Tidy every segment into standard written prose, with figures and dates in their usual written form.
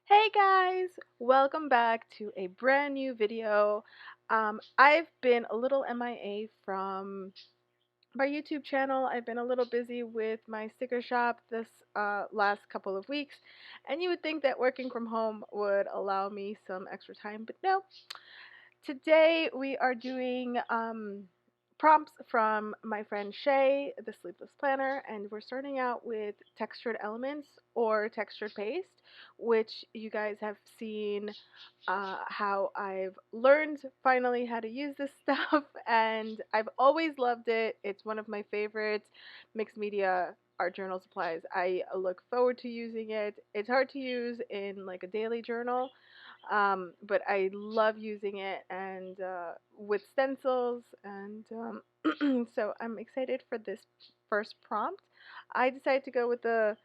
Hey guys, welcome back to a brand new video. I've been a little MIA from my YouTube channel. I've been a little busy with my sticker shop this last couple of weeks, and you would think that working from home would allow me some extra time, but no. Today we are doing prompts from my friend Shay, the Sleepless Planner, and we're starting out with textured elements or textured paste, which you guys have seen how I've learned finally how to use this stuff, and I've always loved it. It's one of my favorite mixed media art journal supplies. I look forward to using it. It's hard to use in like a daily journal, but I love using it and with stencils, and so I'm excited for this first prompt. I decided to go with a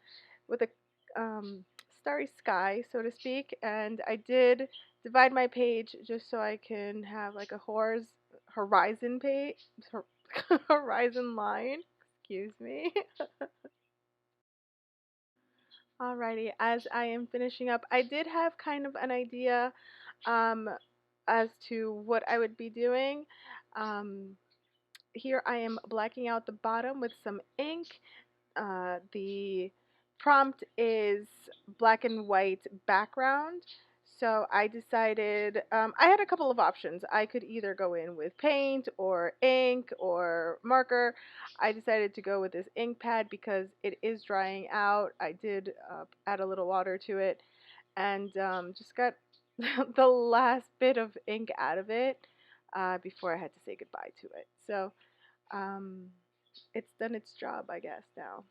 starry sky, so to speak, and I did divide my page just so I can have like a horizon page, horizon line. Excuse me. Alrighty, as I am finishing up, I did have kind of an idea um, as to what I would be doing. Um, Here I am blacking out the bottom with some ink. The prompt is black and white background. So I decided, I had a couple of options. I could either go in with paint or ink or marker. I decided to go with this ink pad because it is drying out. I did add a little water to it and just got the last bit of ink out of it before I had to say goodbye to it. So um, it's done its job, I guess, now.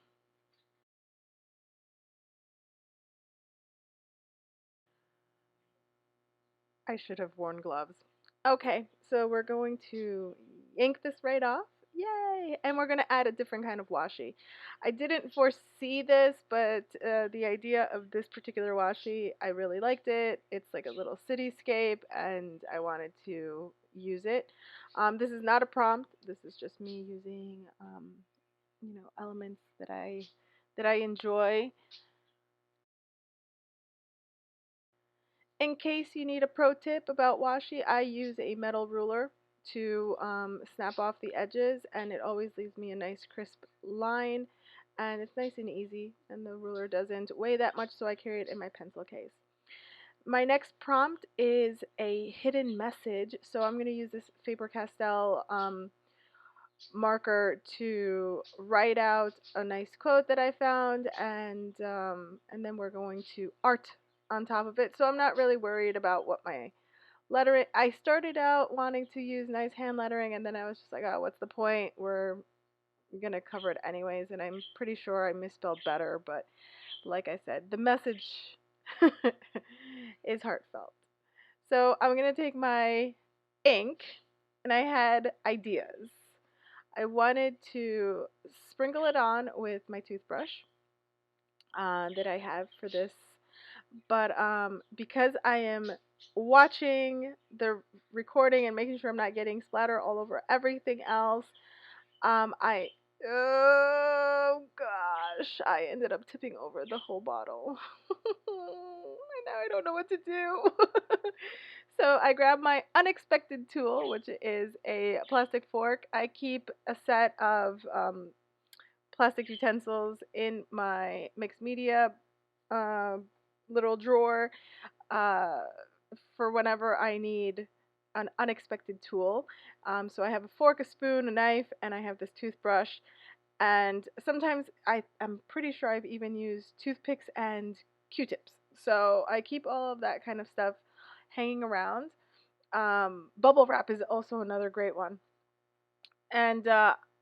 I should have worn gloves. Okay, so we're going to ink this right off. Yay! And we're going to add a different kind of washi. I didn't foresee this, but the idea of this particular washi, I really liked it. It's like a little cityscape, and I wanted to use it. This is not a prompt. This is just me using, elements that I enjoy. In case you need a pro tip about washi, I use a metal ruler to snap off the edges, and it always leaves me a nice crisp line, and it's nice and easy, and the ruler doesn't weigh that much, so I carry it in my pencil case. My next prompt is a hidden message, so I'm going to use this Faber-Castell marker to write out a nice quote that I found, and then we're going to art on top of it. So I'm not really worried about what my lettering. I started out wanting to use nice hand lettering, and then I was just like, oh, what's the point? We're gonna cover it anyways, and I'm pretty sure I misspelled better, but like I said, the message is heartfelt. So I'm gonna take my ink, and I had ideas. I wanted to sprinkle it on with my toothbrush that I have for this, but because I am watching the recording and making sure I'm not getting splatter all over everything else, I oh gosh, I ended up tipping over the whole bottle. And now I don't know what to do. So I grabbed my unexpected tool, which is a plastic fork. I keep a set of plastic utensils in my mixed media uh, little drawer uh, for whenever I need an unexpected tool. So I have a fork, a spoon, a knife, and I have this toothbrush. And sometimes I'm pretty sure I've even used toothpicks and Q-tips. So I keep all of that kind of stuff hanging around. Bubble wrap is also another great one. And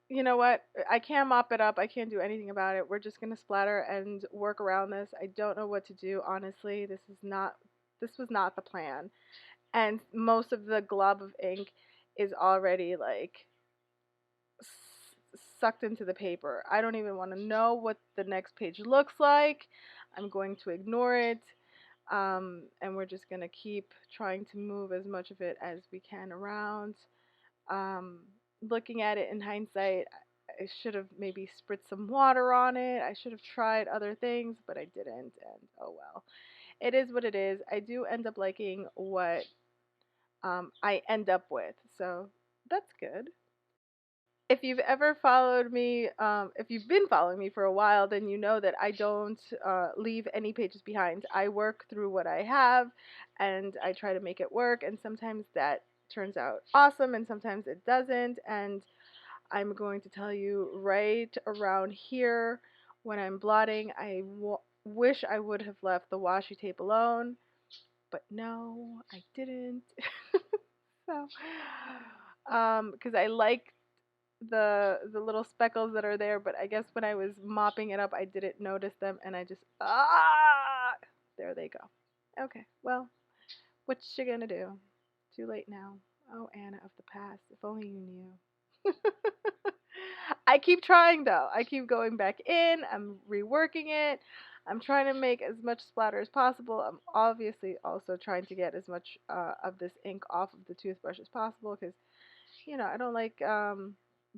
you know what? I can't mop it up. I can't do anything about it. We're just gonna splatter and work around this. I don't know what to do, honestly. This was not the plan. And most of the glob of ink is already like sucked into the paper. I don't even want to know what the next page looks like. I'm going to ignore it. And we're just gonna keep trying to move as much of it as we can around. Um, Looking at it in hindsight, I should have maybe spritzed some water on it. I should have tried other things, but I didn't, and oh well. it is what it is. I do end up liking what I end up with, so that's good. If you've ever followed me, if you've been following me for a while, then you know that I don't leave any pages behind. I work through what I have and I try to make it work, and sometimes that turns out awesome and sometimes it doesn't. And I'm going to tell you right around here when I'm blotting, wish I would have left the washi tape alone, but no, I didn't. So, because I like the little speckles that are there, but I guess when I was mopping it up, I didn't notice them, and I just there they go. Okay, well, what you gonna do? Too late now. Oh, Anna of the past, if only you knew. I keep trying though. I keep going back in. I'm reworking it. I'm trying to make as much splatter as possible. I'm obviously also trying to get as much of this ink off of the toothbrush as possible because I don't like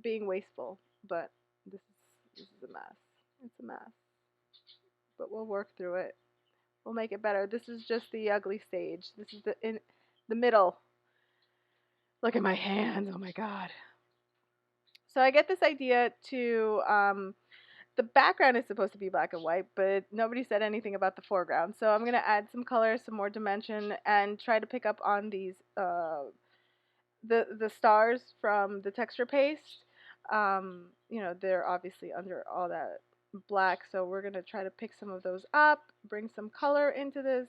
being wasteful, but this is a mess. It's a mess, but we'll work through it. We'll make it better. This is just the ugly stage. This is the middle. Look at my hands. Oh my god. So I get this idea to the background is supposed to be black and white, but nobody said anything about the foreground. So I'm going to add some color, some more dimension, and try to pick up on these the stars from the texture paste. They're obviously under all that black, so we're going to try to pick some of those up, bring some color into this,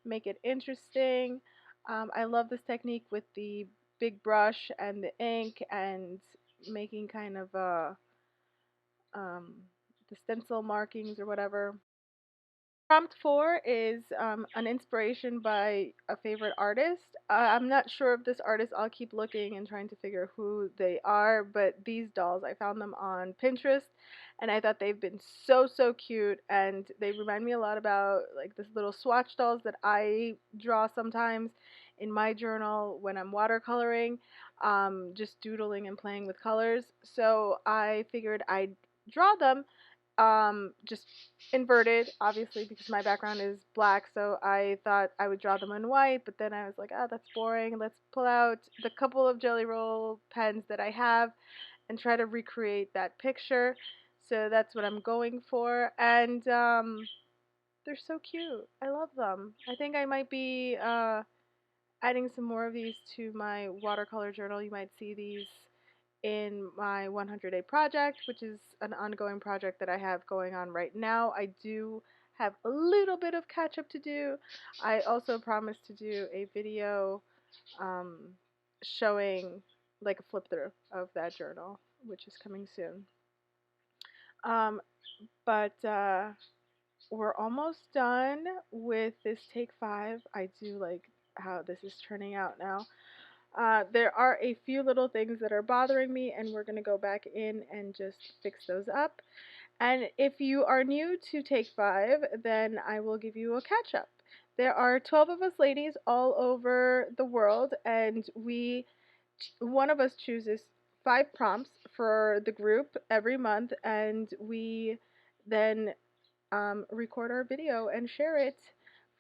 make it interesting. I love this technique with the big brush and the ink and making kind of um, the stencil markings or whatever. Prompt 4 is an inspiration by a favorite artist. I'm not sure if this artist, I'll keep looking and trying to figure who they are, but these dolls, I found them on Pinterest and I thought they've been so, so cute, and they remind me a lot about like this little swatch dolls that I draw sometimes in my journal when I'm watercoloring, just doodling and playing with colors. So I figured I'd draw them just inverted, obviously, because my background is black, so I thought I would draw them in white, but then I was like, oh, that's boring. Let's pull out the couple of Jelly Roll pens that I have and try to recreate that picture. So that's what I'm going for, and they're so cute. I love them. I think I might be adding some more of these to my watercolor journal. You might see these in my 100-day project, which is an ongoing project that I have going on right now. I do have a little bit of catch up to do. I also promised to do a video um, showing like a flip through of that journal, which is coming soon. But we're almost done with this take 5. I do like how this is turning out now. There are a few little things that are bothering me, and we're going to go back in and just fix those up. And if you are new to Take 5, then I will give you a catch up. There are 12 of us ladies all over the world, and one of us chooses 5 prompts for the group every month, and we then record our video and share it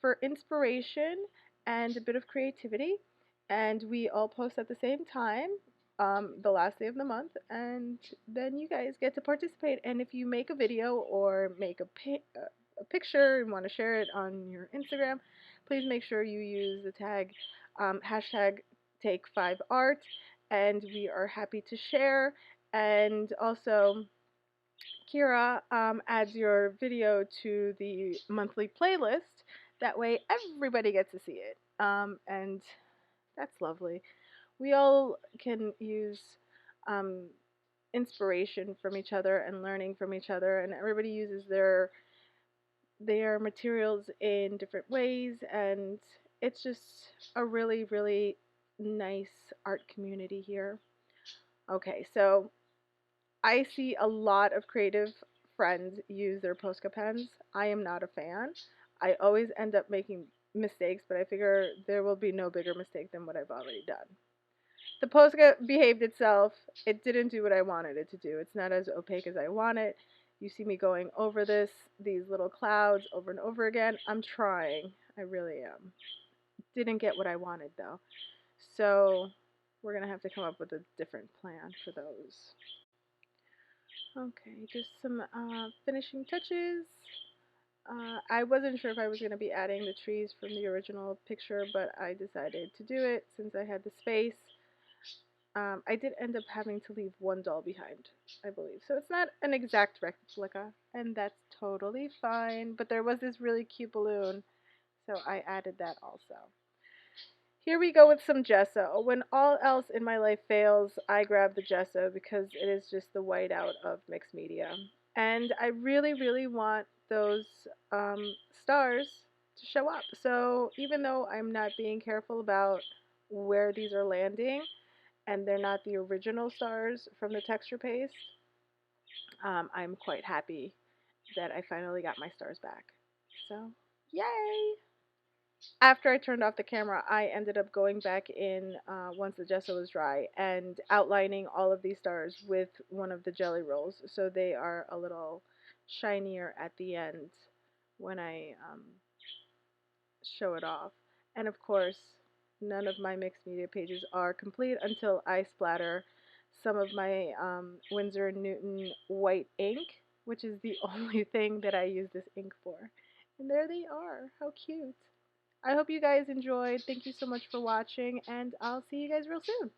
for inspiration and a bit of creativity. And we all post at the same time, the last day of the month, and then you guys get to participate. And if you make a video or make a picture and want to share it on your Instagram, please make sure you use the tag hashtag Take5Art, and we are happy to share. And also, Kira adds your video to the monthly playlist. That way, everybody gets to see it. And that's lovely. We all can use um, inspiration from each other and learning from each other, and everybody uses their materials in different ways, and it's just a really, really nice art community here. Okay, so I see a lot of creative friends use their Posca pens. I am not a fan. I always end up making mistakes, but I figure there will be no bigger mistake than what I've already done. The Posca behaved itself. It didn't do what I wanted it to do. It's not as opaque as I want it. You see me going over these little clouds over and over again. I'm trying. I really am. Didn't get what I wanted though. So we're going to have to come up with a different plan for those. Okay, just some finishing touches. I wasn't sure if I was going to be adding the trees from the original picture, but I decided to do it since I had the space. I did end up having to leave one doll behind, I believe. So it's not an exact replica, and that's totally fine. But there was this really cute balloon, so I added that also. Here we go with some gesso. When all else in my life fails, I grab the gesso because it is just the whiteout of mixed media. And I really, really want those stars to show up. So even though I'm not being careful about where these are landing, and they're not the original stars from the texture paste, I'm quite happy that I finally got my stars back. So, yay! After I turned off the camera, I ended up going back in once the gesso was dry and outlining all of these stars with one of the jelly rolls so they are a little shinier at the end when I show it off. And of course, none of my mixed media pages are complete until I splatter some of my Winsor & Newton white ink, which is the only thing that I use this ink for. And there they are. How cute. I hope you guys enjoyed. Thank you so much for watching, and I'll see you guys real soon.